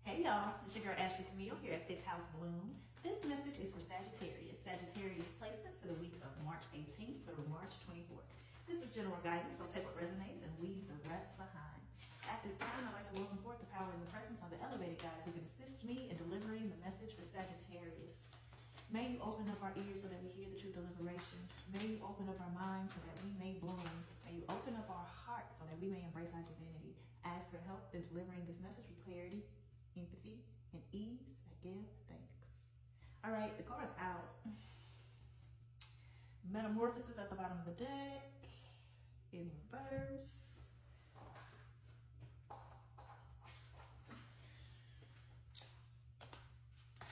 Hey y'all, it's your girl Ashley Camille here at Fifth House Bloom. This message is for Sagittarius. Sagittarius placements for the week of March 18th through March 24th. This is general guidance, so take what resonates and leave the rest behind. At this time, I'd like to welcome forth the power and the presence of the elevated guides who can assist me in delivering the message for Sagittarius. May you open up our ears so that we hear the truth of liberation. May you open up our minds so that we may bloom. May you open up our hearts so that we may embrace our divinity. Ask for help in delivering this message with clarity, empathy, and ease, and give thanks. All right, the card's out. Metamorphosis at the bottom of the deck, in reverse.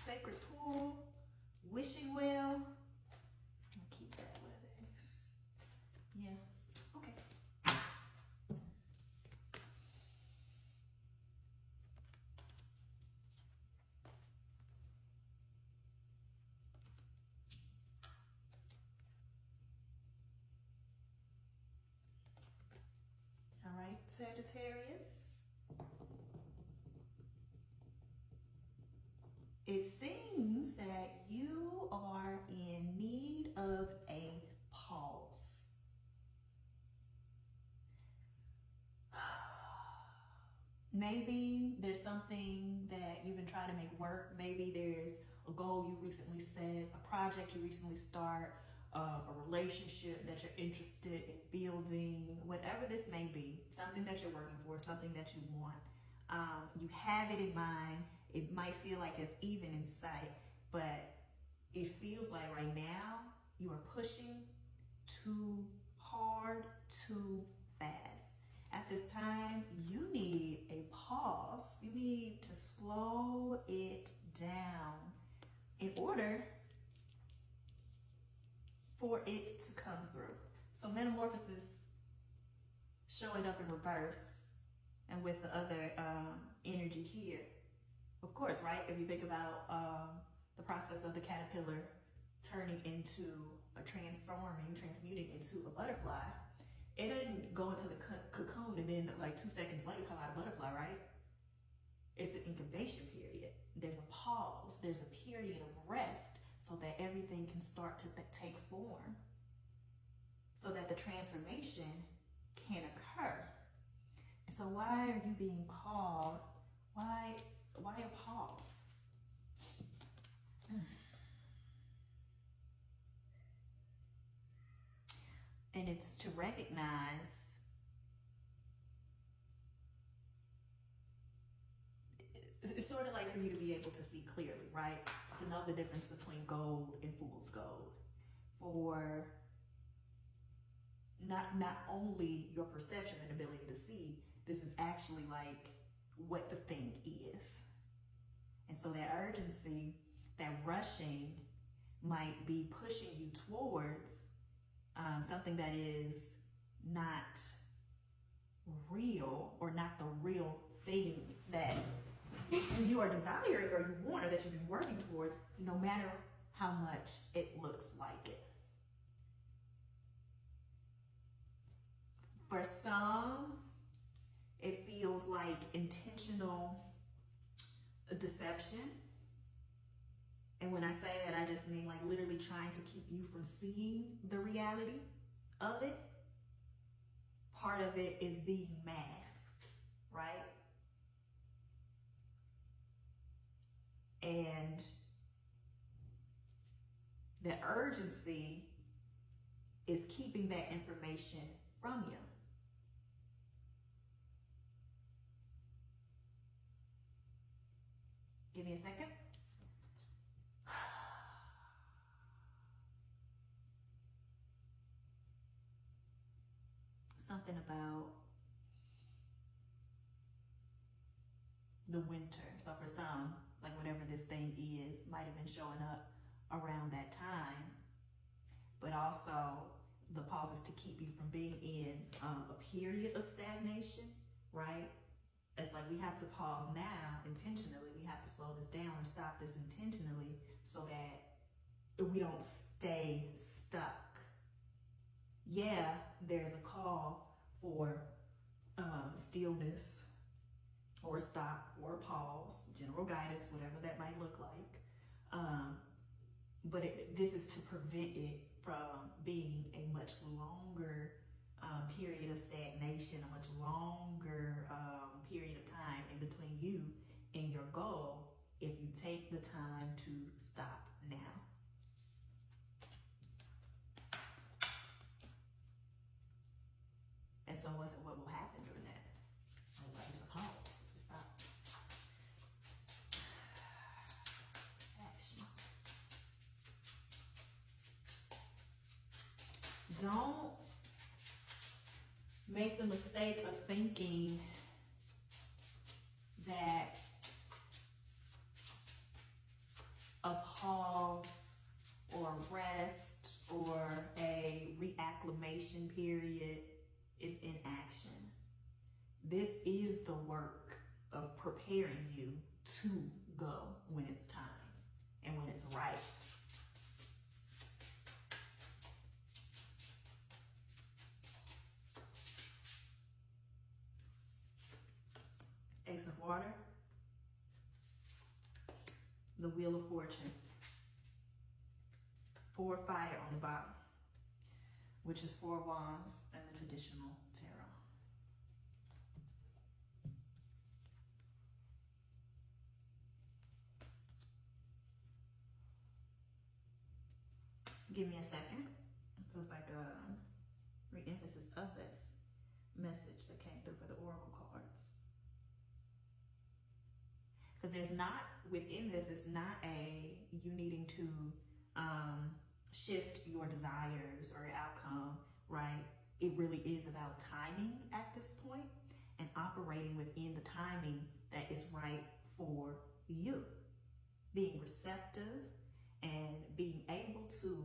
Sacred Pool, Wishing Well. I'll keep that with it. Yeah, okay. All right, Sagittarius. It seems that you are in need of a pause. Maybe there's something that you've been trying to make work. Maybe there's a goal you recently set, a project you recently start, a relationship that you're interested in building, whatever this may be, something that you're working for, something that you want. You have it in mind. It might feel like it's even in sight, but it feels like right now you are pushing too hard, too fast. At this time, you need a pause. You need to slow it down in order for it to come through. So metamorphosis showing up in reverse and with the other energy here. Of course, right? If you think about the process of the caterpillar turning into transmuting into a butterfly, it didn't go into the cocoon and then like 2 seconds later come out a butterfly, right? It's an incubation period. There's a pause. There's a period of rest so that everything can start to take form, so that the transformation can occur. And so why are you being called? Why a pause? And it's to recognize it's sort of like for you to be able to see clearly, right? To know the difference between gold and fool's gold. For not only your perception and ability to see, this is actually like what the thing is. And so that urgency, that rushing might be pushing you towards something that is not real, or not the real thing that you are desiring or you want, or that you've been working towards, no matter how much it looks like it. For some, it feels like intentional deception. And when I say that, I just mean like literally trying to keep you from seeing the reality of it. Part of it is being masked, right? And the urgency is keeping that information from you. Give me a second. Something about the winter. So for some, like whatever this thing is, might have been showing up around that time. But also the pause is to keep you from being in a period of stagnation, right? It's like we have to pause now intentionally. We have to slow this down or stop this intentionally so that we don't stay stuck. Yeah, there's a call for stillness, or stop or pause, general guidance, whatever that might look like. But this is to prevent it from being a much longer period of stagnation, a much longer period of time in between you and your goal if you take the time to stop now. And so what will happen during that? It's a pause, it's a stop. Action. Don't make the mistake of thinking that a pause or rest or a reacclimation period is inaction. This is the work of preparing you to go when it's time and when it's right. Ace of Water, the Wheel of Fortune, 4 fire on the bottom, which is 4 wands and the traditional tarot. Give me a second. It feels like a re-emphasis of this message that came through for the oracle cards. Because there's not, within this, it's not a, you needing to shift your desires or outcome, right? It really is about timing at this point and operating within the timing that is right for you. Being receptive and being able to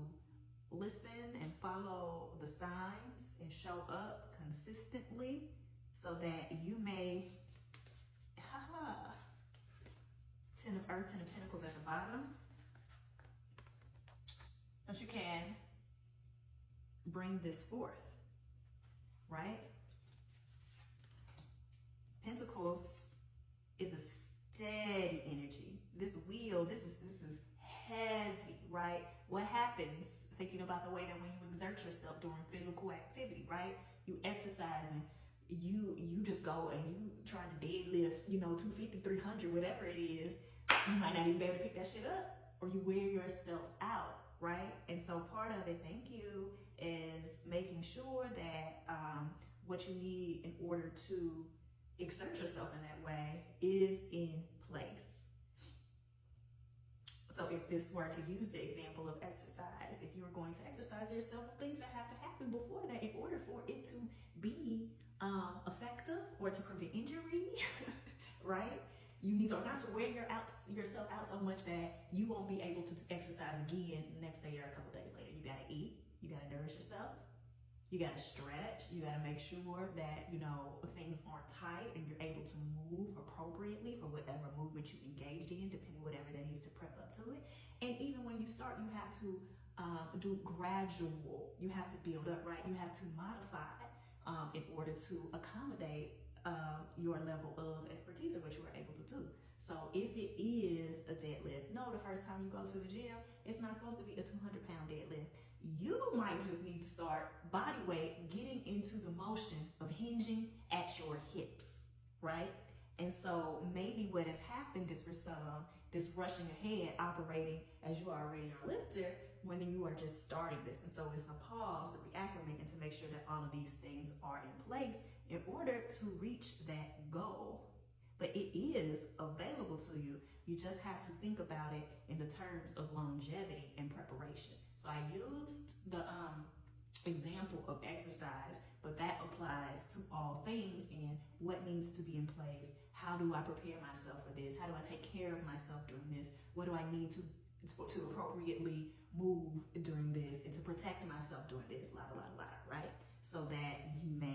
listen and follow the signs and show up consistently so that you may, Ten of Earth, Ten of Pentacles at the bottom, that you can bring this forth, right? Pentacles is a steady energy. This wheel, this is heavy, right? What happens, thinking about the way that when you exert yourself during physical activity, right? You exercise and you just go and you try to deadlift, 250, 300, whatever it is. You might not even be able to pick that shit up, or you wear yourself out, right? And so part of it, thank you, is making sure that what you need in order to exert yourself in that way is in place. So if this were to use the example of exercise, if you were going to exercise yourself, things that have to happen before that in order for it to be effective or to prevent injury, right? You need to not to wear yourself out so much that you won't be able to exercise again the next day or a couple days later. You gotta eat, you gotta nourish yourself, you gotta stretch, you gotta make sure that, things aren't tight and you're able to move appropriately for whatever movement you engaged in, depending whatever that needs to prep up to it. And even when you start, you have to do gradual, you have to build up, right? You have to modify in order to accommodate your level of expertise of what you were able to do. So if it is a deadlift, no, the first time you go to the gym, it's not supposed to be a 200-pound deadlift. You might just need to start body weight, getting into the motion of hinging at your hips, right? And so maybe what has happened is for some, this rushing ahead, operating as you already are a lifter, when you are just starting this. And so it's a pause, to reacclimate, and to make sure that all of these things are in place in order to reach that goal. But it is available to you. You just have to think about it in the terms of longevity and preparation. So I used the example of exercise, but that applies to all things and what needs to be in place. How do I prepare myself for this? How do I take care of myself during this? What do I need to appropriately move during this and to protect myself during this, right? So that you may